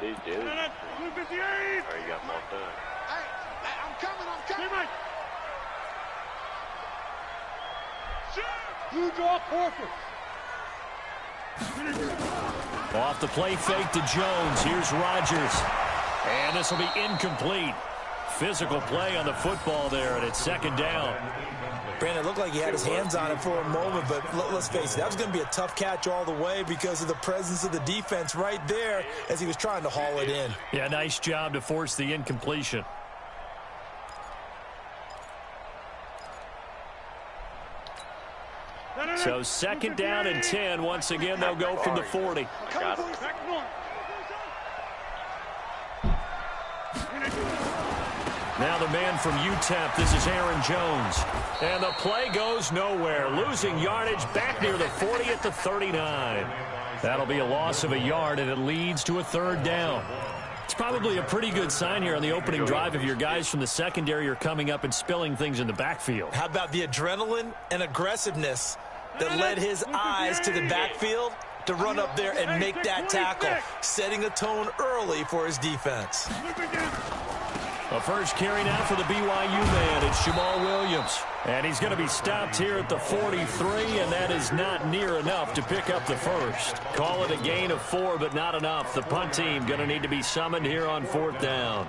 He did. Blue 58. Or he got marked up. Hey, I'm coming. Blue draw forfeit. Off the play fake to Jones. Here's Rodgers. And this will be incomplete. Physical play on the football there, and it's second down. Brandon, it looked like he had his hands on it for a moment, but let's face it, that was going to be a tough catch all the way because of the presence of the defense right there as he was trying to haul it in. Yeah, nice job to force the incompletion. So second down and 10. Once again, they'll go from the 40. Now the man from UTEP, this is Aaron Jones. And the play goes nowhere. Losing yardage back near the 40 at the 39. That'll be a loss of a yard, and it leads to a third down. It's probably a pretty good sign here on the opening drive if your guys from the secondary are coming up and spilling things in the backfield. How about the adrenaline and aggressiveness that led his eyes to the backfield to run up there and make that tackle, setting a tone early for his defense. A first carry now for the BYU man. It's Jamal Williams. And he's going to be stopped here at the 43, and that is not near enough to pick up the first. Call it a gain of 4, but not enough. The punt team going to need to be summoned here on fourth down.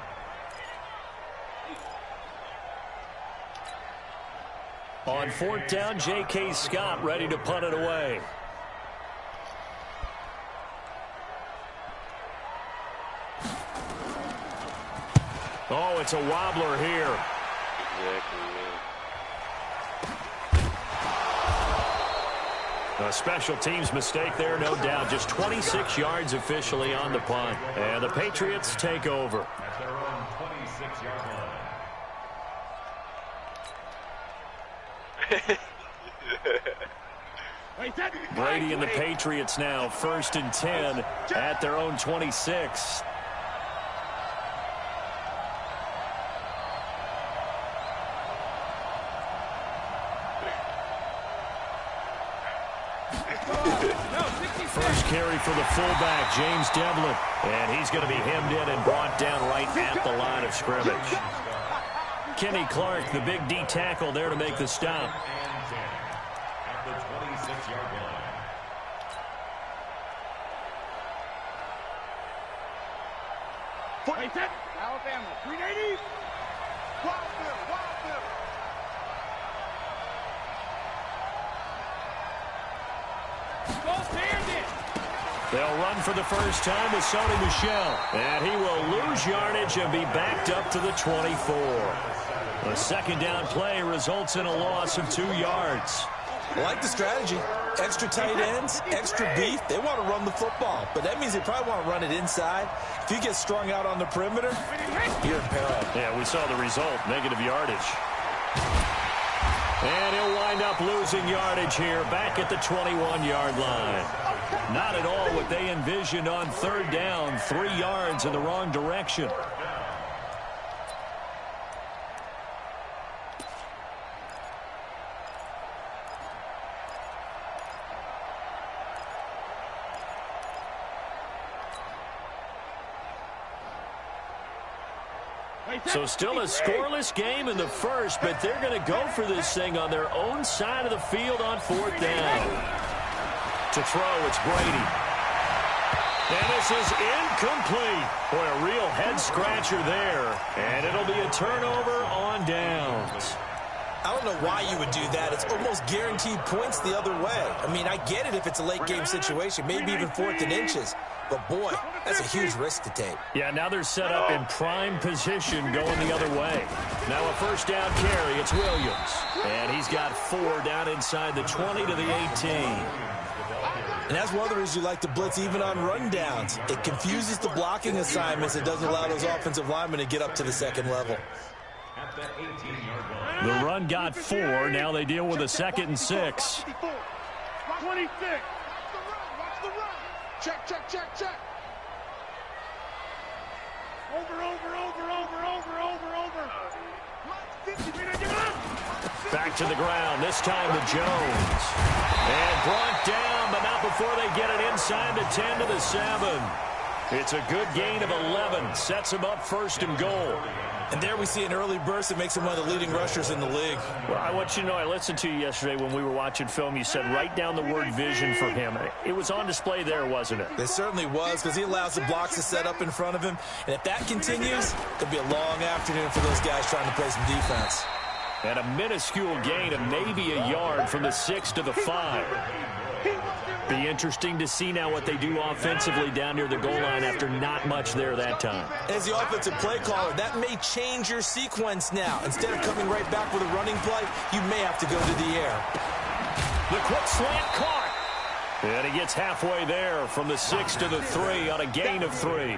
On fourth down, J.K. Scott ready to punt it away. Oh, it's a wobbler here. Exactly, yeah. A special teams mistake there, no doubt. Just 26 yards officially on the punt. And the Patriots take over. At their own 26-yard line. Brady and the Patriots now first and 10 at their own 26. First carry for the fullback, James Devlin. And he's going to be hemmed in and brought down right at the line of scrimmage. Kenny Clark, the big D tackle there to make the stop. At the 26-yard line. Alabama, 380. They'll run for the first time with Sony Michel. And he will lose yardage and be backed up to the 24. A second down play results in a loss of 2 yards. I like the strategy. Extra tight ends, extra beef. They want to run the football, but that means they probably want to run it inside. If you get strung out on the perimeter, you're in peril. Yeah, we saw the result, negative yardage. And he'll wind up losing yardage here back at the 21-yard line. Not at all what they envisioned on third down. 3 yards in the wrong direction. So still a scoreless game in the first, but they're going to go for this thing on their own side of the field on fourth down. To throw, it's Brady. And this is incomplete. Boy, a real head-scratcher there. And it'll be a turnover on downs. I don't know why you would do that. It's almost guaranteed points the other way. I mean, I get it if it's a late-game situation, maybe even fourth and inches. But, boy, that's a huge risk to take. Yeah, now they're set up in prime position going the other way. Now a first down carry. It's Williams. And he's got 4 down inside the 20 to the 18. And that's one of the reasons you like to blitz even on rundowns. It confuses the blocking assignments. It doesn't allow those offensive linemen to get up to the second level. At the 18-yard line. The run got 4. Now they deal with a 2nd and 6. 26. Check. Over. Back to the ground, this time to Jones. And brought down, but not before they get it inside the 10 to the 7. It's a good gain of 11. Sets him up first and goal. And there we see an early burst that makes him one of the leading rushers in the league. Well, I want you to know, I listened to you yesterday when we were watching film. You said write down the word vision for him. It was on display there, wasn't it? It certainly was, because he allows the blocks to set up in front of him. And if that continues, it'll be a long afternoon for those guys trying to play some defense. And a minuscule gain of maybe a yard from the 6 to the 5. Be interesting to see now what they do offensively down near the goal line after not much there that time. As the offensive play caller, that may change your sequence now. Instead of coming right back with a running play, you may have to go to the air. The quick slant caught. And he gets halfway there from the 6 to the 3 on a gain of 3.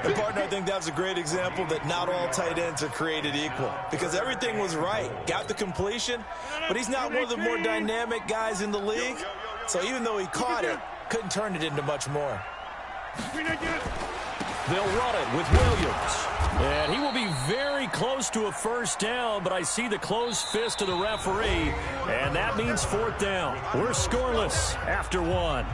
And, partner, I think that was a great example that not all tight ends are created equal. Because everything was right. Got the completion, but he's not one of the more dynamic guys in the league. So even though he caught it, couldn't turn it into much more. They'll run it with Williams. And he will be very close to a first down, but I see the closed fist of the referee, and that means 4th down. We're scoreless after 1.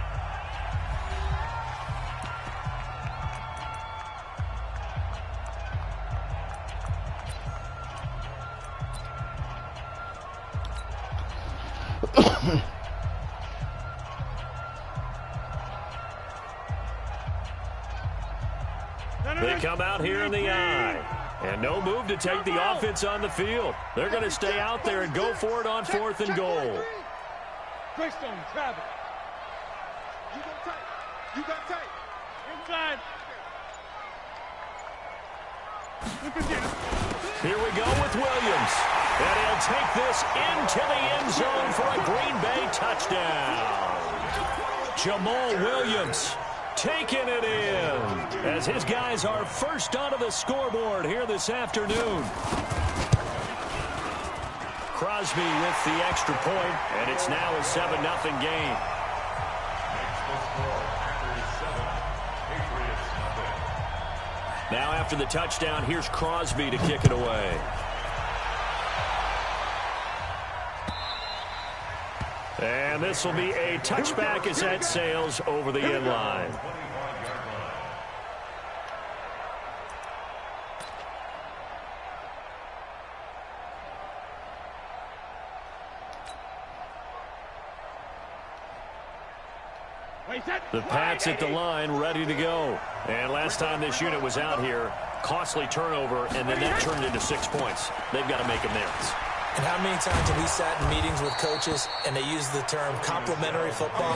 They come out here in the eye. And no move to take the offense on the field. They're going to stay out there and go for it on 4th and goal. Greystone, travel. You got tight. You got tight. Inside. Here we go with Williams. And he'll take this into the end zone for a Green Bay touchdown. Jamal Williams taking it in as his guys are first onto the scoreboard here this afternoon. Crosby with the extra point, and it's now a 7-0 game. Now after the touchdown, here's Crosby to kick it away. And this will be a touchback as that sails over the end line. The Pats at the line, ready to go. And last time this unit was out here, costly turnover, and then that turned into 6 points. They've got to make amends. And how many times have we sat in meetings with coaches and they use the term complementary football?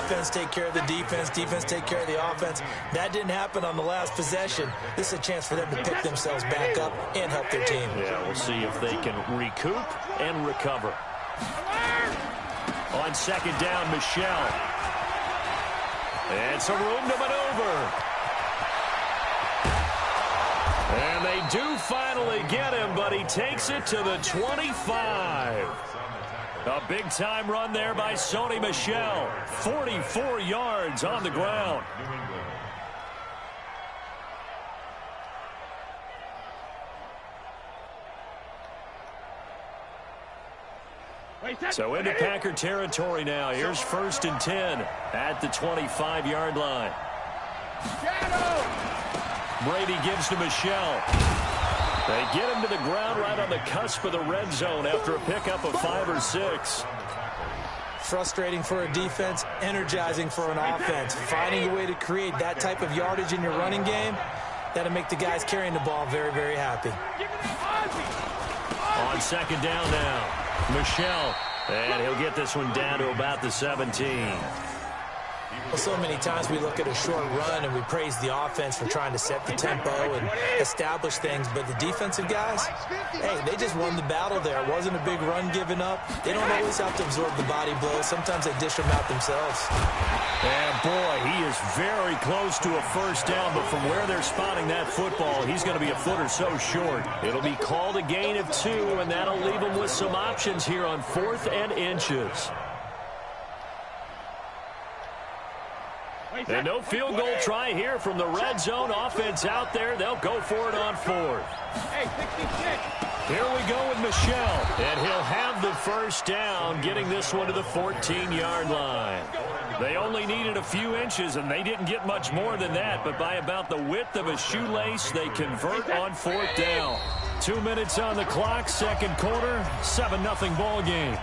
Offense take care of the defense, defense take care of the offense. That didn't happen on the last possession. This is a chance for them to pick themselves back up and help their team. Yeah, we'll see if they can recoup and recover. On 2nd down, Michelle. And some room to maneuver. And they do finally get him, but he takes it to the 25. A big-time run there by Sony Michel. 44 yards on the ground. So into Packer territory now. Here's 1st and 10 at the 25-yard line. Brady gives to Michel. They get him to the ground right on the cusp of the red zone after a pickup of 5 or 6. Frustrating for a defense, energizing for an offense. Finding a way to create that type of yardage in your running game, that'll make the guys carrying the ball very, very happy. On 2nd down now, Michel. And he'll get this one down to about the 17. Well, so many times we look at a short run and we praise the offense for trying to set the tempo and establish things, but the defensive guys, hey, they just won the battle there. It wasn't a big run given up. They don't always have to absorb the body blows. Sometimes they dish them out themselves. And boy, he is very close to a first down, but from where they're spotting that football, he's going to be a foot or so short. It'll be called a gain of 2, and that'll leave him with some options here on 4th and inches. And no field goal try here from the red zone. Offense out there. They'll go for it on 4th. Hey, 66. Here we go with Michel. And he'll have the first down, getting this one to the 14-yard line. They only needed a few inches, and they didn't get much more than that, but by about the width of a shoelace, they convert on 4th down. 2 minutes on the clock, second quarter, 7-0 ball game.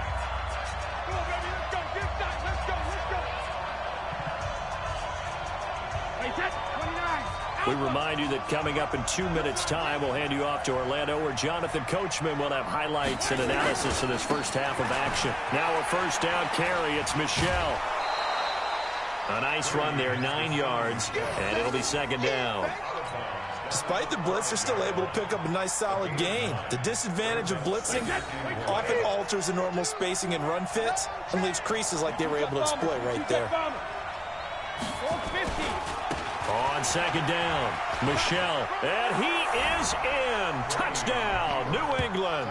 We remind you that coming up in 2 minutes' time, we'll hand you off to Orlando, where Jonathan Coachman will have highlights and analysis of this first half of action. Now a first down carry. It's Michelle. A nice run there, 9 yards, and it'll be second down. Despite the blitz, they're still able to pick up a nice, solid gain. The disadvantage of blitzing often alters the normal spacing and run fits and leaves creases like they were able to exploit right there. On second down, Michelle, and he is in. Touchdown, New England.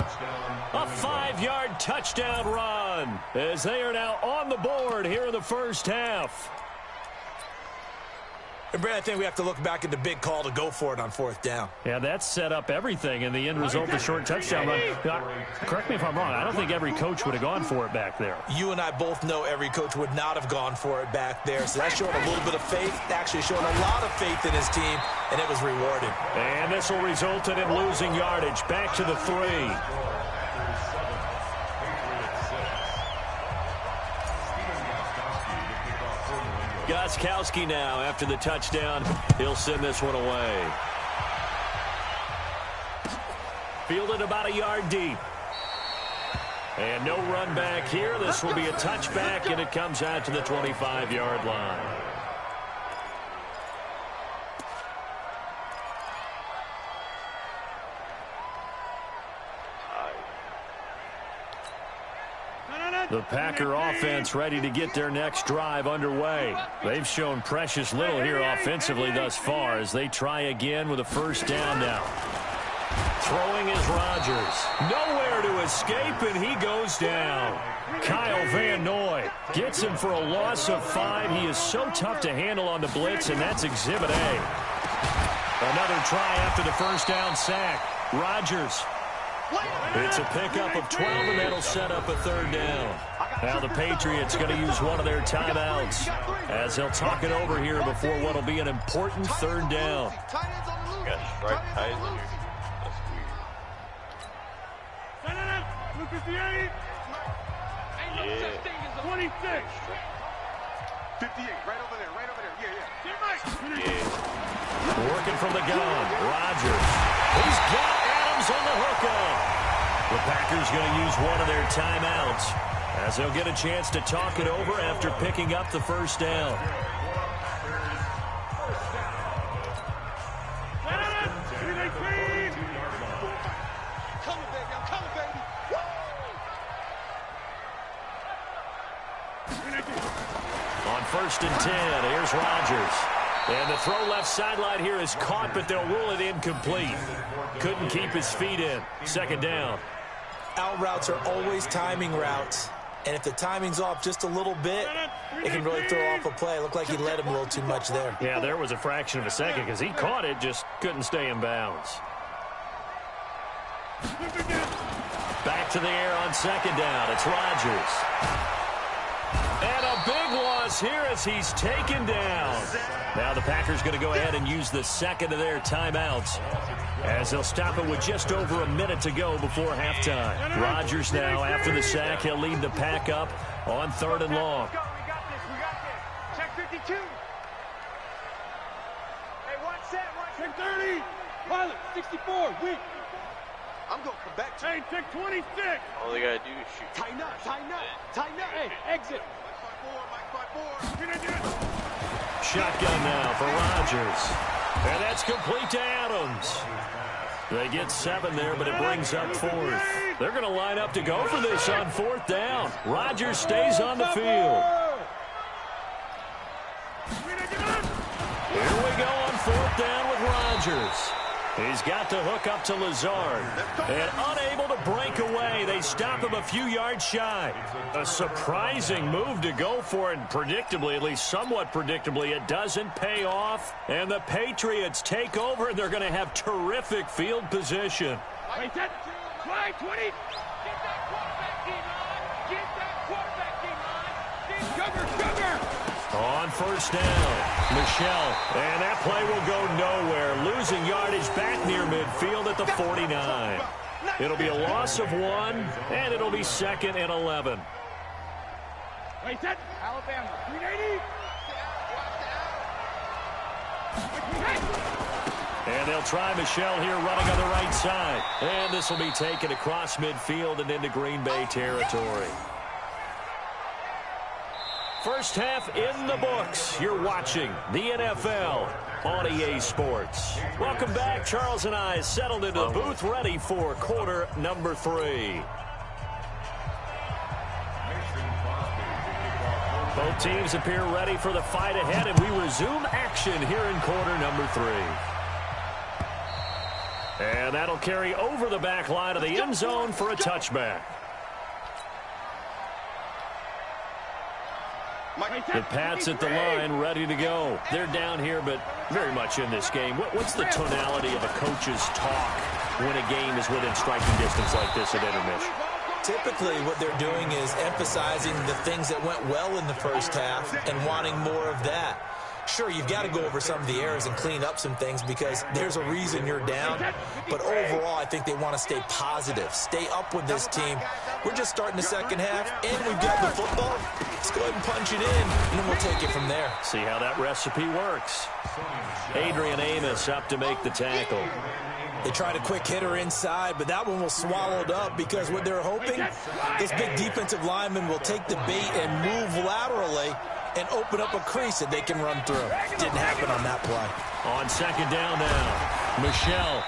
A 5-yard touchdown run as they are now on the board here in the first half. And Brad, I think we have to look back at the big call to go for it on 4th down. Yeah, that set up everything in the end result, the short touchdown run. Now, correct me if I'm wrong, I don't think every coach would have gone for it back there. You and I both know every coach would not have gone for it back there, so that showed a little bit of faith, actually showed a lot of faith in his team, and it was rewarding. And this will result in him losing yardage, back to the 3. Gostkowski now, after the touchdown, he'll send this one away. Fielded about a yard deep. And no run back here. This will be a touchback, and it comes out to the 25-yard line. The Packer offense ready to get their next drive underway. They've shown precious little here offensively thus far as they try again with a first down now. Throwing is Rodgers. Nowhere to escape, and he goes down. Kyle Van Noy gets him for a loss of 5. He is so tough to handle on the blitz, and that's Exhibit A. Another try after the first down sack. Rodgers. It's a pickup of 12, and that'll set up a 3rd down. Now the Patriots going to use one of their timeouts as they'll talk it over here before what will be an important 3rd down. Got strike ties on your... That's weird. 58. Yeah. 26. 58, right over there. Yeah. Working from the gun, Rodgers. He's got Adams on the hookup. The Packers going to use one of their timeouts as they'll get a chance to talk it over after picking up the first down. On 1st and 10, here's Rodgers. And the throw left sideline here is caught, but they'll rule it incomplete. Couldn't keep his feet in. 2nd down. Out routes are always timing routes, and if the timing's off just a little bit, it can really throw off a play. It looked like he let him a little too much there. Yeah, there was a fraction of a second because he caught it, just couldn't stay in bounds. Back to the air on 2nd down. It's Rodgers. And a big loss here as he's taken down. Now the Packers going to go ahead and use the 2nd of their timeouts as they'll stop it with just over a minute to go before halftime. Rodgers now, after the sack, he'll lead the Pack up on 3rd and long. We got this. Check 52. Hey, watch that. Check 30. Pilot, 64. Weak. I'm going to come back to Hey, check 26. All they gotta do is shoot. Tighten up. Hey, exit. Mike 5-4. Shotgun now for Rodgers. And that's complete to Adams. They get 7 there, but it brings up 4th. They're going to line up to go for this on 4th down. Rodgers stays on the field. Here we go on 4th down with Rodgers. He's got to hook up to Lazard. And unable to break away. They stop him a few yards shy. A surprising move to go for it. And predictably, at least somewhat predictably, it doesn't pay off. And the Patriots take over, and they're going to have terrific field position. Wait, that. Fly 20. Get that quarterback team on. Get that quarterback team on. Sugar. On first down, Michelle. And that play will go nowhere. Losing yardage back near midfield at the 49. It'll be a loss of 1, and it'll be 2nd and 11. Wait, set. Alabama, 380. And they'll try Michelle here running on the right side. And this will be taken across midfield and into Green Bay territory. First half in the books. You're watching the NFL on EA Sports. Welcome back. Charles and I settled into the booth ready for quarter number 3. Both teams appear ready for the fight ahead, and we resume action here in quarter number 3. And that'll carry over the back line of the end zone for a touchback. The Pats at the line, ready to go. They're down here, but very much in this game. What's the tonality of a coach's talk when a game is within striking distance like this at intermission? Typically, what they're doing is emphasizing the things that went well in the first half and wanting more of that. Sure, you've got to go over some of the errors and clean up some things because there's a reason you're down. But overall, I think they want to stay positive, stay up with this team. We're just starting the second half, and we've got the football. Let's go ahead and punch it in, and then we'll take it from there. See how that recipe works. Adrian Amos up to make the tackle. They tried a quick hitter inside, but that one was swallowed up because what they're hoping, this big defensive lineman will take the bait and move laterally and open up a crease that they can run through. Didn't happen on that play. On second down now, Michelle.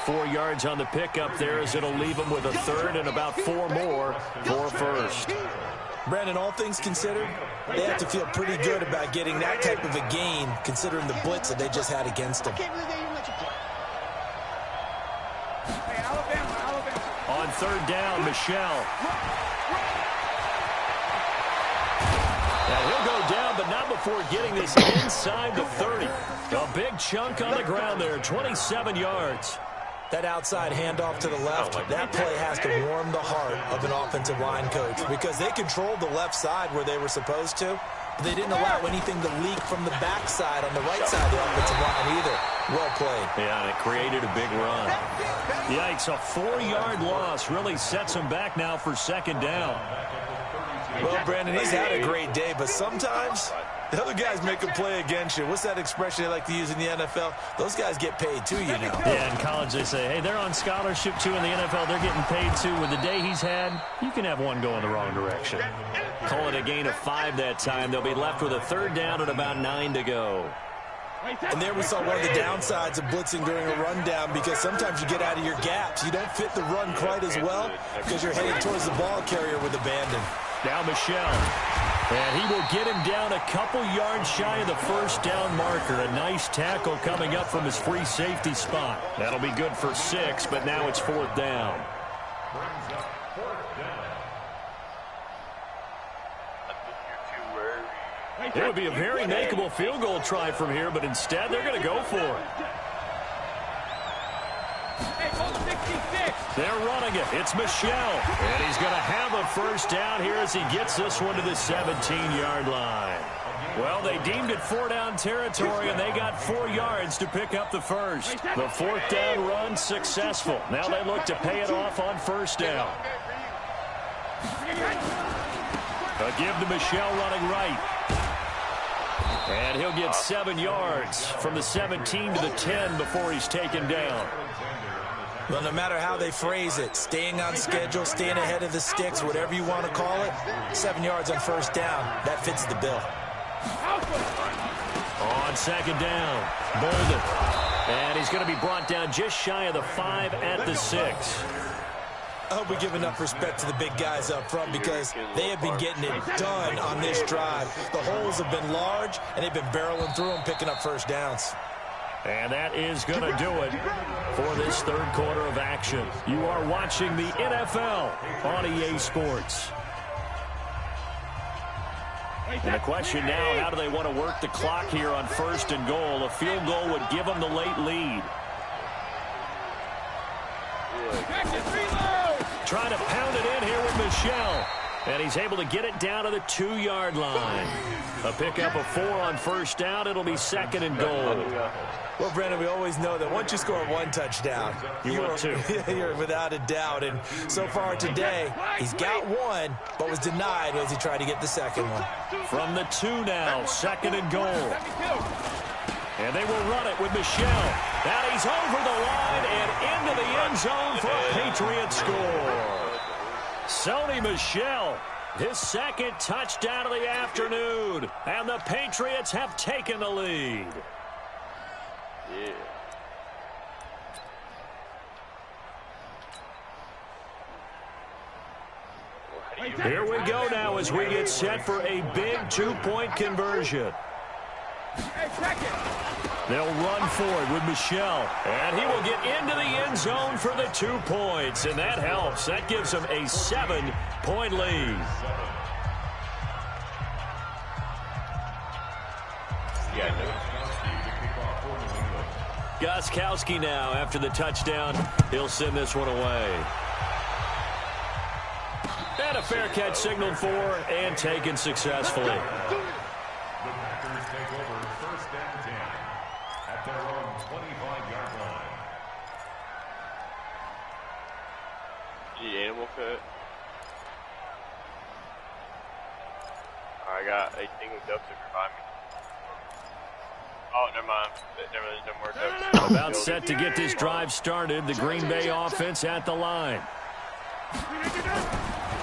4 yards on the pickup there as it'll leave them with a third and about 4 more for first. Brandon, all things considered, they have to feel pretty good about getting that type of a gain considering the blitz that they just had against them. On third down, Michelle. Now he'll go down, but not before getting this inside the 30. A big chunk on the ground there, 27 yards. That outside handoff to the left, that play has to warm the heart of an offensive line coach because they controlled the left side where they were supposed to, but they didn't allow anything to leak from the backside on the right side of the offensive line either. Well played. Yeah, and it created a big run. Yikes, a 4-yard loss really sets him back now for second down. Well, Brandon, he's had a great day, but sometimes the other guys make a play against you. What's that expression they like to use in the NFL? Those guys get paid too, you know. Yeah, in college they say, hey, they're on scholarship too. In the NFL, they're getting paid too. With the day he's had, you can have one go in the wrong direction. Call it a gain of 5 that time. They'll be left with a third down and about 9 to go. And there we saw one of the downsides of blitzing during a rundown because sometimes you get out of your gaps. You don't fit the run quite as well because you're headed towards the ball carrier with abandon. Now Michelle. And he will get him down a couple yards shy of the first down marker. A nice tackle coming up from his free safety spot. That'll be good for 6, but now it's 4th down. It would be a very makeable field goal try from here, but instead they're going to go for it. They're running it. It's Michelle. And he's going to have a first down here as he gets this one to the 17-yard line. Well, they deemed it 4-down territory, and they got 4 yards to pick up the first. The 4th down run successful. Now they look to pay it off on first down. A give to Michelle running right. And he'll get 7 yards from the 17 to the 10 before he's taken down. Well, no matter how they phrase it, staying on schedule, staying ahead of the sticks, whatever you want to call it, 7 yards on first down, that fits the bill. On second down, Bolden. And he's going to be brought down just shy of the 5 at the 6. I hope we give enough respect to the big guys up front because they have been getting it done on this drive. The holes have been large, and they've been barreling through them, picking up first downs. And that is going to do it for this third quarter of action. You are watching the NFL on EA Sports. And the question now, how do they want to work the clock here on first and goal? A field goal would give them the late lead. Trying to pound it in here with Michelle. And he's able to get it down to the 2-yard line. A pickup of 4 on first down. It'll be 2nd and goal. Well, Brandon, we always know that once you score 1 touchdown, you're 2. You're without a doubt. And so far today, he's got 1, but was denied as he tried to get the second one. From the 2 now, 2nd and goal. And they will run it with Michelle. And he's over the line and into the end zone for a Patriot score. Sony Michel, his 2nd touchdown of the afternoon. And the Patriots have taken the lead. Yeah. Here we go now as we get set for a big 2-point conversion. They'll run forward with Michel, and he will get into the end zone for the 2 points, and that helps. That gives him a 7-point lead. Gostkowski now after the touchdown. He'll send this one away. And a fair catch signaled for and taken successfully. The Packers take over 1st and 10 at their own 25-yard line. Gee, animal cut. I got a thing with ducks if you're behind me. Oh, never mind. There's no more ducks. About set to get this drive started. The Green Bay offense at the line.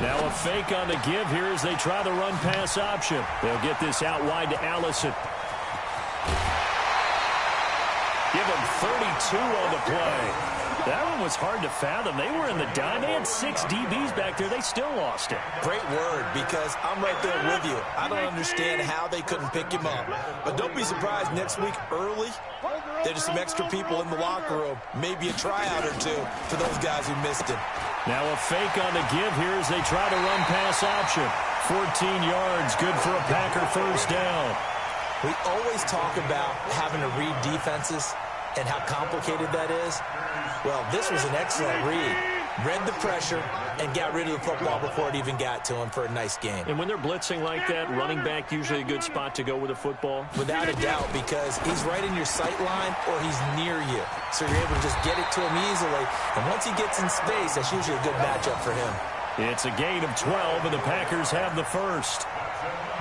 Now a fake on the give here as they try the run-pass option. They'll get this out wide to Allison. Give him 32 on the play. That one was hard to fathom. They were in the dime. They had 6 DBs back there. They still lost it. Great word, because I'm right there with you. I don't understand how they couldn't pick him up. But don't be surprised next week early, there's some extra people in the locker room. Maybe a tryout or 2 for those guys who missed him. Now a fake on the give here as they try to run pass option. 14 yards, good for a Packer first down. We always talk about having to read defenses and how complicated that is. Well, this was an excellent read. Read the pressure and got rid of the football before it even got to him for a nice game. And when they're blitzing like that, running back usually a good spot to go with a football? Without a doubt, because he's right in your sight line or he's near you. So you're able to just get it to him easily. And once he gets in space, that's usually a good matchup for him. It's a gain of 12, and the Packers have the first.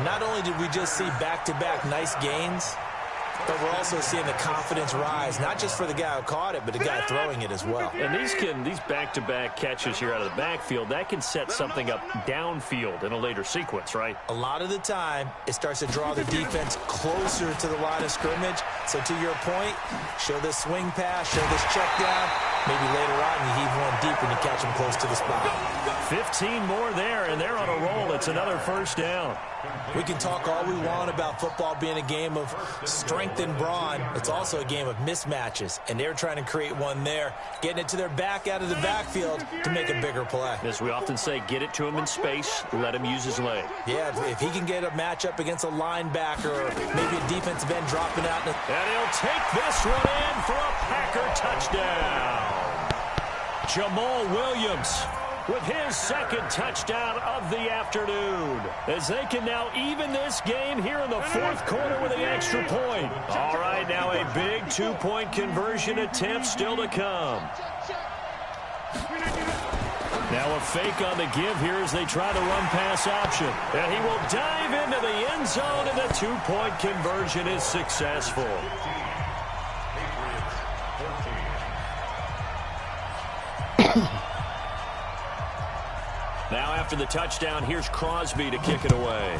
Not only did we just see back-to-back nice gains, but we're also seeing the confidence rise, not just for the guy who caught it, but the guy throwing it as well. And these back-to-back catches here out of the backfield, that can set something up downfield in a later sequence, right? A lot of the time, it starts to draw the defense closer to the line of scrimmage. So to your point, show this swing pass, show this check down. Maybe later on you heave one deep and you catch them close to the spot. 15 more there, and they're on a roll. It's another first down. We can talk all we want about football being a game of strength and brawn. It's also a game of mismatches, and they're trying to create one there, getting it to their back out of the backfield to make a bigger play. As we often say, get it to him in space, let him use his leg. Yeah, if he can get a matchup against a linebacker or maybe a defensive end dropping out. And he'll take this one in for a Packer touchdown. Jamal Williams with his 2nd touchdown of the afternoon, as they can now even this game here in the 4th quarter with an extra point. All right, now a big 2-point conversion attempt still to come. Now a fake on the give here as they try to run pass option. And he will dive into the end zone, and the 2-point conversion is successful. Now after the touchdown, here's Crosby to kick it away.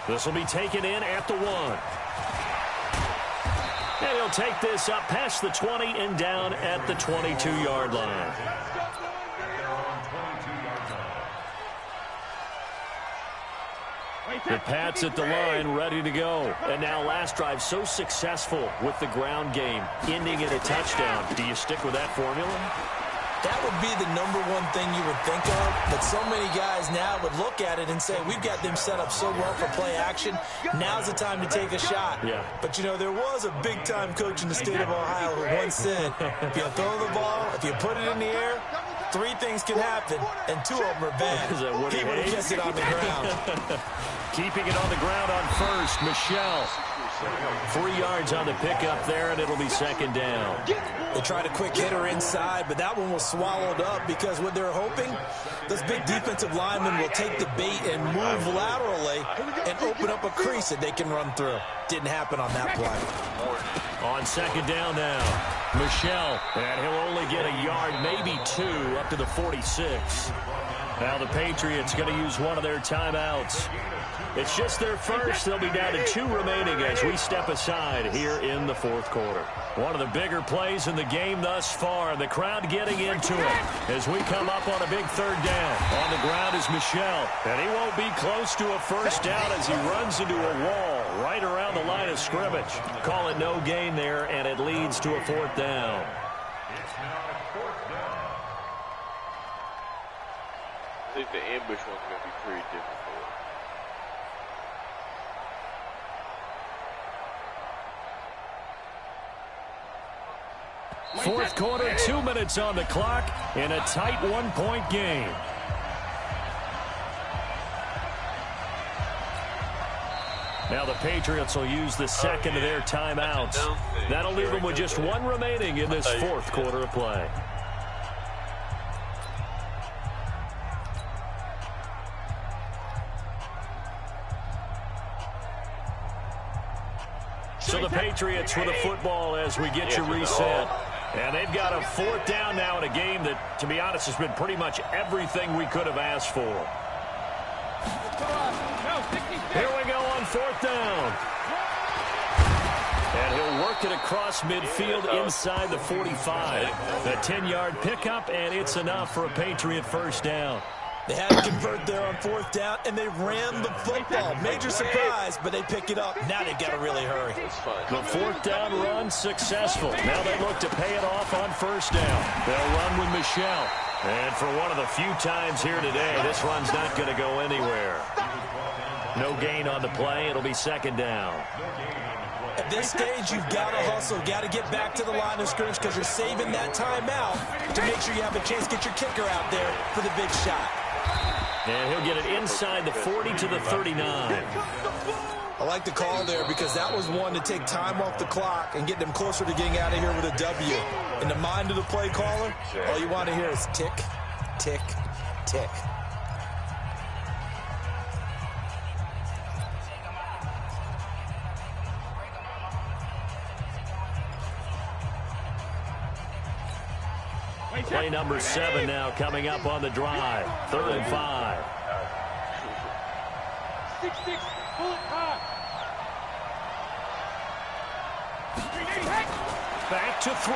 This will be taken in at the 1. And he'll take this up past the 20 and down at the 22-yard line. The Pats at the line, ready to go. And now last drive so successful with the ground game, ending in a touchdown. Do you stick with that formula? That would be the #1 thing you would think of, but so many guys now would look at it and say, we've got them set up so well for play action, now's the time to take a shot. Yeah. But, you know, there was a big-time coach in the state of Ohio who once said, if you throw the ball, if you put it in the air, Three things can happen, and two of them are bad. He would have kept it on the ground. Keeping it on the ground on first, Michelle. 3 yards on the pickup there, and it'll be second down. They tried a quick hitter inside, but that one was swallowed up because what they're hoping, those big defensive linemen will take the bait and move laterally and open up a crease that they can run through. Didn't happen on that play. On second down now, Michelle, and he'll only get a yard, maybe 2, up to the 46. Now the Patriots going to use one of their timeouts. It's just their first. They'll be down to 2 remaining as we step aside here in the fourth quarter. One of the bigger plays in the game thus far. The crowd getting into it as we come up on a big third down. On the ground is Michelle, and he won't be close to a first down as he runs into a wall right around the line of scrimmage. Call it no gain there, and it leads to a fourth down. I think the ambush one's going to be pretty difficult. Fourth quarter, 2 minutes on the clock in a tight 1-point game. Now the Patriots will use the second of their timeouts. That'll leave them with just 1 remaining in this fourth quarter of play. So the Patriots with the football as we get you reset. And they've got a 4th down now in a game that, to be honest, has been pretty much everything we could have asked for. Here we go on 4th down. And he'll work it across midfield inside the 45. A 10-yard pickup, and it's enough for a Patriot first down. They had to convert there on 4th down, and they ran the football. Major surprise, but they pick it up. Now they've got to really hurry. The 4th down run successful. Now they look to pay it off on first down. They'll run with Michelle. And for one of the few times here today, this run's not going to go anywhere. No gain on the play. It'll be second down. At this stage, you've got to hustle, got to get back to the line of scrimmage because you're saving that timeout to make sure you have a chance to get your kicker out there for the big shot. And he'll get it inside the 40 to the 39. I like the call there because that was one to take time off the clock and get them closer to getting out of here with a W. In the mind of the play caller, all you want to hear is tick, tick, tick. Play number 7 now coming up on the drive. 3rd and 5. 6-6, pull it hard. Back to throw.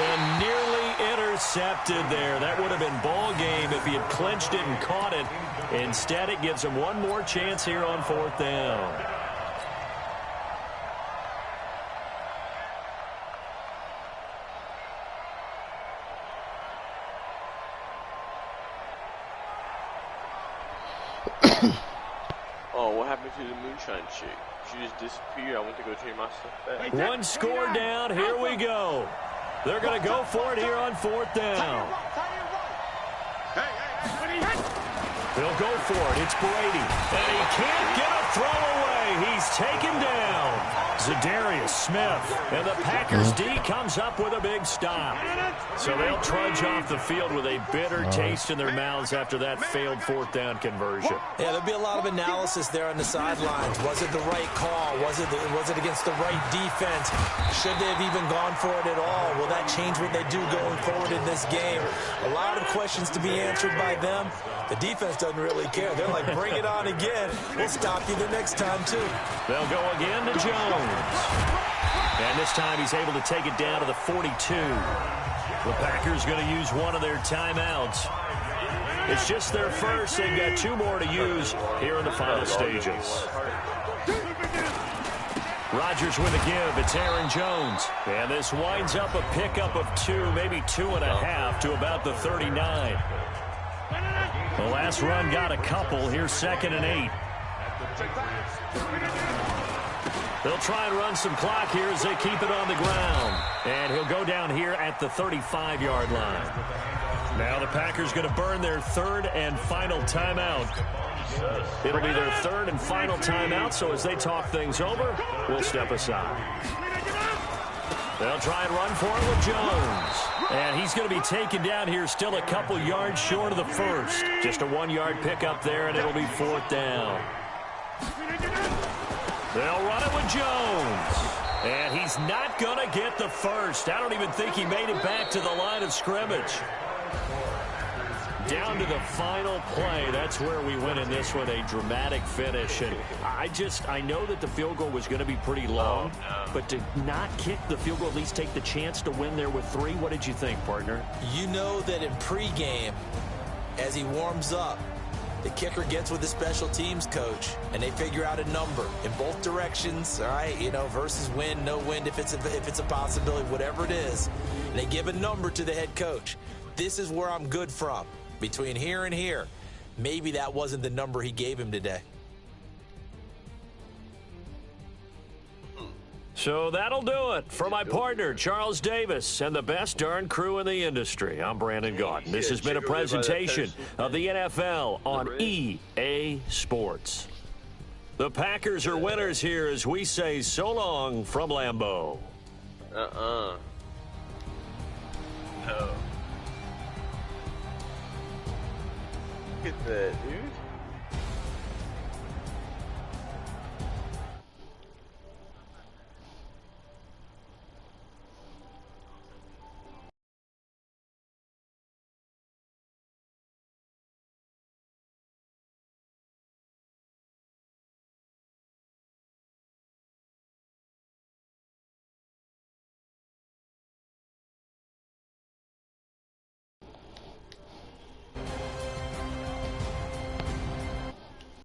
And nearly intercepted there. That would have been ball game if he had clinched it and caught it. Instead, it gives him one more chance here on 4th down. Oh, what happened to the moonshine chick? She just disappeared. I went to go take my stuff back. One score down. Here we go. They're going to go for it here on 4th down. They'll go for it. It's Brady. And he can't get a throw away. He's taken down. Zadarius Smith. And the Packers D comes up with a big stop. So they'll trudge off the field with a bitter taste in their mouths after that failed 4th down conversion. Yeah, there'll be a lot of analysis there on the sidelines. Was it the right call? Was it against the right defense? Should they have even gone for it at all? Will that change what they do going forward in this game? A lot of questions to be answered by them. The defense doesn't really care. They're like, bring it on again. We'll stop you the next time, too. They'll go again to Jones. And this time he's able to take it down to the 42. The Packers going to use one of their timeouts. It's just their first. They've got 2 more to use here in the final stages. Rodgers with a give. It's Aaron Jones. And this winds up a pickup of 2, maybe 2.5 to about the 39. The last run got a couple. Here's 2nd and 8. They'll try and run some clock here as they keep it on the ground. And he'll go down here at the 35-yard line. Now the Packers going to burn their third and final timeout. It'll be their third and final timeout, so as they talk things over, we'll step aside. They'll try and run for it with Jones. And he's going to be taken down here still a couple yards short of the first. Just a 1-yard pickup there, and it'll be 4th down. They'll run it with Jones. And he's not going to get the first. I don't even think he made it back to the line of scrimmage. Down to the final play. That's where we win in this one, a dramatic finish. And I know that the field goal was going to be pretty long, but to not kick the field goal, at least take the chance to win there with 3, what did you think, partner? You know that in pregame, as he warms up, the kicker gets with the special teams coach, and they figure out a number in both directions, all right, versus win, no win, if it's a possibility, whatever it is. And they give a number to the head coach. This is where I'm good from. Between here and here, maybe that wasn't the number he gave him today. So that'll do it for my partner, Charles Davis, and the best darn crew in the industry. I'm Brandon Gaudin. This has been a presentation of the NFL on EA Sports. The Packers are winners here as we say so long from Lambeau. No. Look at that, dude.